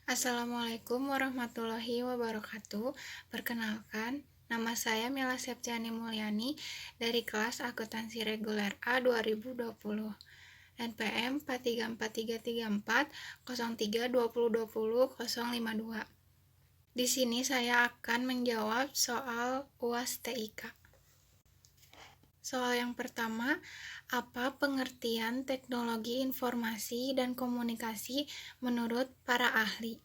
Assalamualaikum warahmatullahi wabarakatuh. Perkenalkan, nama saya Mila Septiani Mulyani dari kelas Akuntansi Reguler A 2020. NPM 4343403202052. Di sini saya akan menjawab soal UAS TIK. Soal yang pertama, apa pengertian teknologi informasi dan komunikasi menurut para ahli?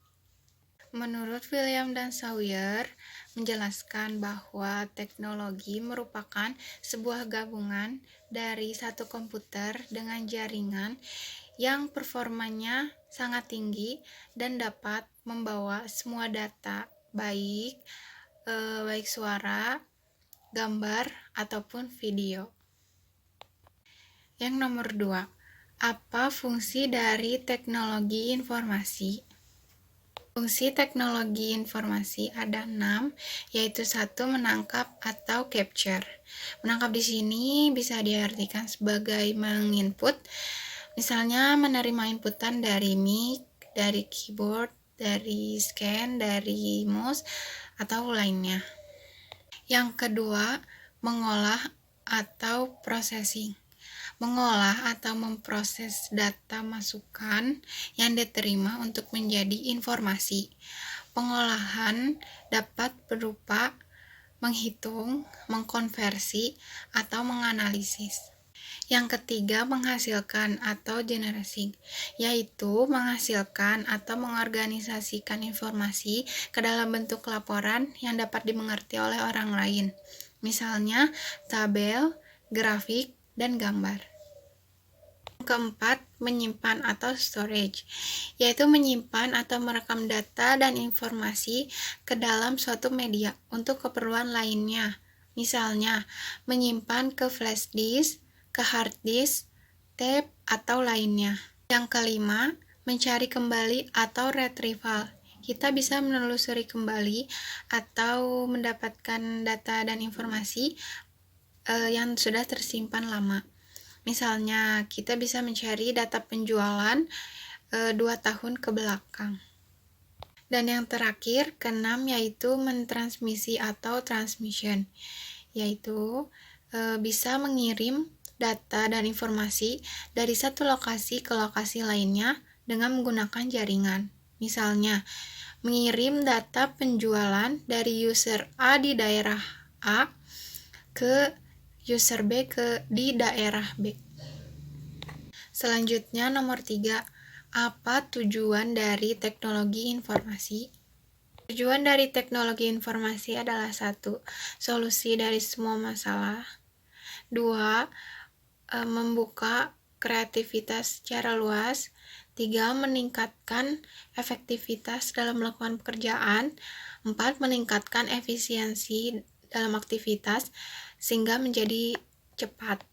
Menurut William dan Sawyer, menjelaskan bahwa teknologi merupakan sebuah gabungan dari satu komputer dengan jaringan yang performanya sangat tinggi dan dapat membawa semua data, baik suara, gambar, ataupun video. Yang nomor 2, apa fungsi dari teknologi informasi? Fungsi teknologi informasi ada 6, yaitu 1. Menangkap atau capture. Menangkap di sini bisa diartikan sebagai menginput, misalnya menerima inputan dari mic, dari keyboard, dari scan, dari mouse, atau lainnya. Yang kedua, mengolah atau processing. Mengolah atau memproses data masukan yang diterima untuk menjadi informasi. Pengolahan dapat berupa menghitung, mengkonversi, atau menganalisis. Yang ketiga, menghasilkan atau generasi, yaitu menghasilkan atau mengorganisasikan informasi ke dalam bentuk laporan yang dapat dimengerti oleh orang lain. Misalnya, tabel, grafik, dan gambar. Keempat, menyimpan atau storage, yaitu menyimpan atau merekam data dan informasi ke dalam suatu media untuk keperluan lainnya. Misalnya, menyimpan ke flash disk, ke hard disk, tape, atau lainnya. Yang kelima, mencari kembali atau retrieval. Kita bisa menelusuri kembali atau mendapatkan data dan informasi yang sudah tersimpan lama. Misalnya, kita bisa mencari data penjualan 2 tahun ke belakang. Dan yang terakhir, keenam, yaitu mentransmisi atau transmission, yaitu bisa mengirim data dan informasi dari satu lokasi ke lokasi lainnya dengan menggunakan jaringan. Misalnya, mengirim data penjualan dari user A di daerah A ke user B di daerah B. Selanjutnya, nomor 3, apa tujuan dari teknologi informasi? Tujuan dari teknologi informasi adalah 1. Solusi dari semua masalah. 2. Membuka kreativitas secara luas. 3. Meningkatkan efektivitas dalam melakukan pekerjaan. 4. Meningkatkan efisiensi dalam aktivitas sehingga menjadi cepat.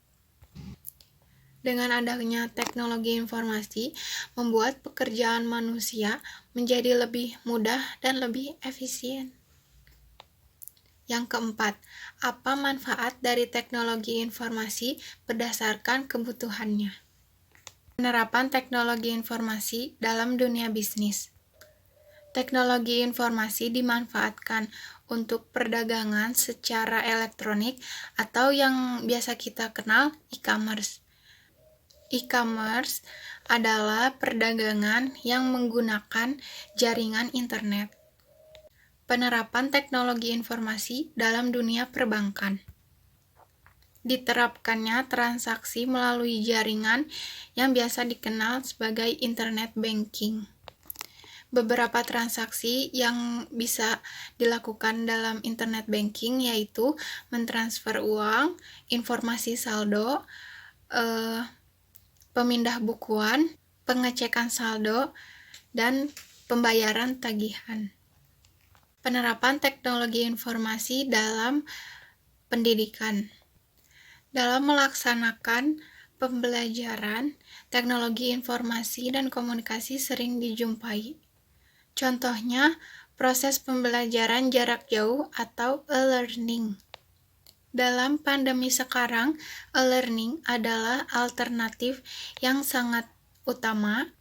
Dengan adanya teknologi informasi, membuat pekerjaan manusia menjadi lebih mudah dan lebih efisien. Yang keempat, apa manfaat dari teknologi informasi berdasarkan kebutuhannya? Penerapan teknologi informasi dalam dunia bisnis. Teknologi informasi dimanfaatkan untuk perdagangan secara elektronik atau yang biasa kita kenal e-commerce. E-commerce adalah perdagangan yang menggunakan jaringan internet. Penerapan teknologi informasi dalam dunia perbankan. Diterapkannya transaksi melalui jaringan yang biasa dikenal sebagai internet banking. Beberapa transaksi yang bisa dilakukan dalam internet banking yaitu mentransfer uang, informasi saldo, pemindah bukuan, pengecekan saldo, dan pembayaran tagihan. Penerapan teknologi informasi dalam pendidikan. Dalam melaksanakan pembelajaran, teknologi informasi dan komunikasi sering dijumpai. Contohnya, proses pembelajaran jarak jauh atau e-learning. Dalam pandemi sekarang, e-learning adalah alternatif yang sangat utama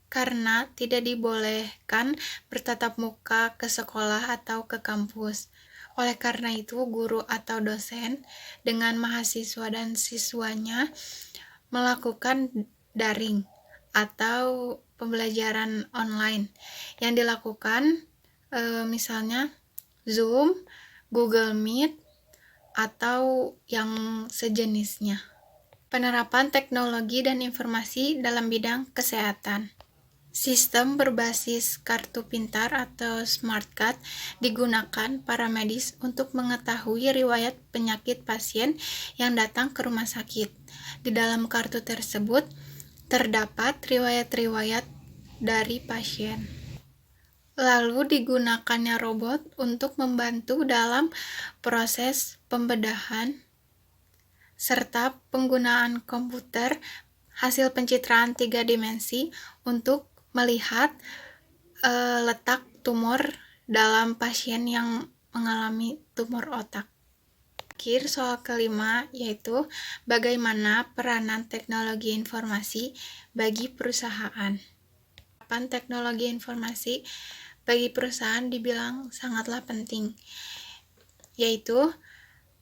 karena tidak dibolehkan bertatap muka ke sekolah atau ke kampus. Oleh karena itu, guru atau dosen dengan mahasiswa dan siswanya melakukan daring atau pembelajaran online yang dilakukan misalnya Zoom, Google Meet, atau yang sejenisnya. Penerapan teknologi dan informasi dalam bidang kesehatan. Sistem berbasis kartu pintar atau smart card digunakan para medis untuk mengetahui riwayat penyakit pasien yang datang ke rumah sakit. Di dalam kartu tersebut terdapat riwayat-riwayat dari pasien. Lalu digunakannya robot untuk membantu dalam proses pembedahan serta penggunaan komputer hasil pencitraan 3 dimensi untuk melihat letak tumor dalam pasien yang mengalami tumor otak. Akhir soal kelima yaitu bagaimana peranan teknologi informasi bagi perusahaan. Teknologi informasi bagi perusahaan dibilang sangatlah penting, yaitu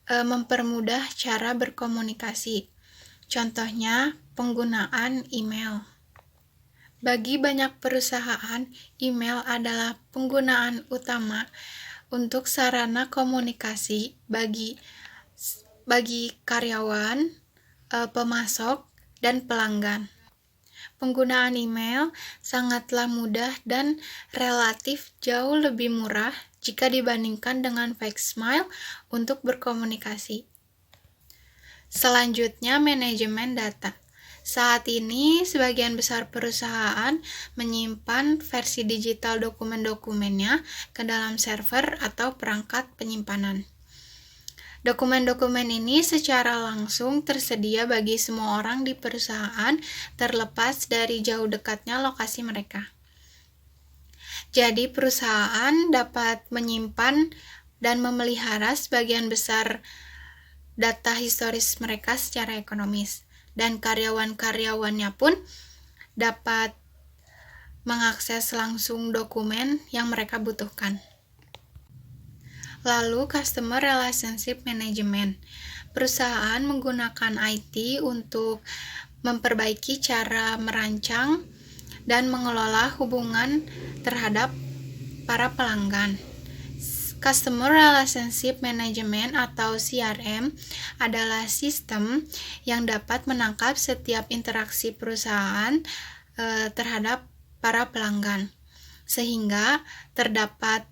mempermudah cara berkomunikasi. Contohnya, penggunaan email. Bagi banyak perusahaan, email adalah penggunaan utama untuk sarana komunikasi bagi karyawan, pemasok, dan pelanggan. Penggunaan email sangatlah mudah dan relatif jauh lebih murah jika dibandingkan dengan faxmail untuk berkomunikasi. Selanjutnya, manajemen data. Saat ini, sebagian besar perusahaan menyimpan versi digital dokumen-dokumennya ke dalam server atau perangkat penyimpanan. Dokumen-dokumen ini secara langsung tersedia bagi semua orang di perusahaan terlepas dari jauh dekatnya lokasi mereka. Jadi perusahaan dapat menyimpan dan memelihara sebagian besar data historis mereka secara ekonomis, dan karyawan-karyawannya pun dapat mengakses langsung dokumen yang mereka butuhkan. Lalu, Customer Relationship Management. Perusahaan menggunakan IT untuk memperbaiki cara merancang dan mengelola hubungan terhadap para pelanggan. Customer Relationship Management atau CRM adalah sistem yang dapat menangkap setiap interaksi perusahaan terhadap para pelanggan, sehingga terdapat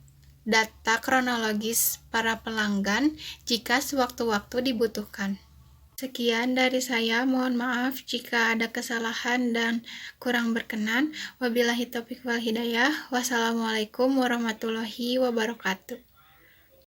data kronologis para pelanggan jika sewaktu-waktu dibutuhkan. Sekian dari saya, mohon maaf jika ada kesalahan dan kurang berkenan. Wabillahi taufiq wal hidayah. Wassalamualaikum warahmatullahi wabarakatuh.